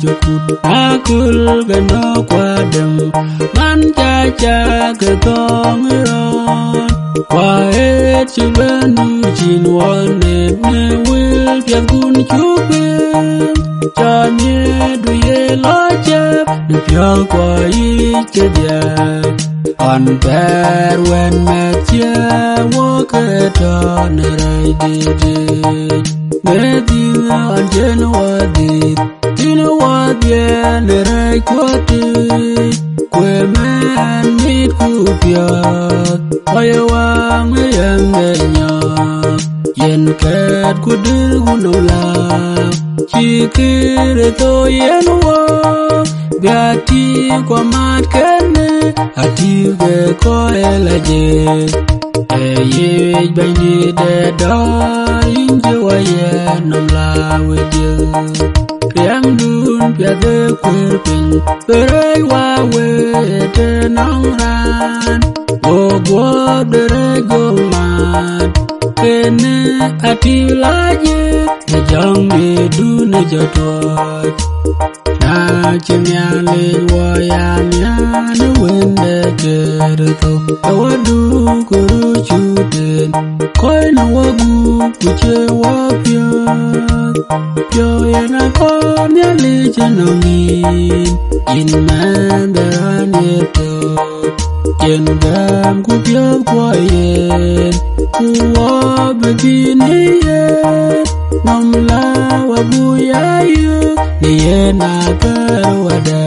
jukut akul gano kwadem man cha ke tong ron kwa et chibanu chin wane ne wil pian kun chupe cha nye du ye la che du pya kwa yi che dia on per when me che wo ke ta ne rai di di ne di on jen wa di tino wa di ne rai kwa ti kwe men mit ku pya oye wang me yang ne nya yen ket ku dir ku no la chi kire to yen wa gati kwa mat kene ati ge ko elaje ye bani de da inje wa ye nam la we je yang dun pya de kurpin pere wa we te nang ran go go de go mat kene ati la je jang me du ne jatoi na chimya le wa ya nya no wende kerto awadu kuru chuten koi na wagu kuche wa pyo yana kon ya le chenongin in man berane to yen gam ku pyo kwa yen ku wa bebini yen nom la wagu ya yu ni na kar wada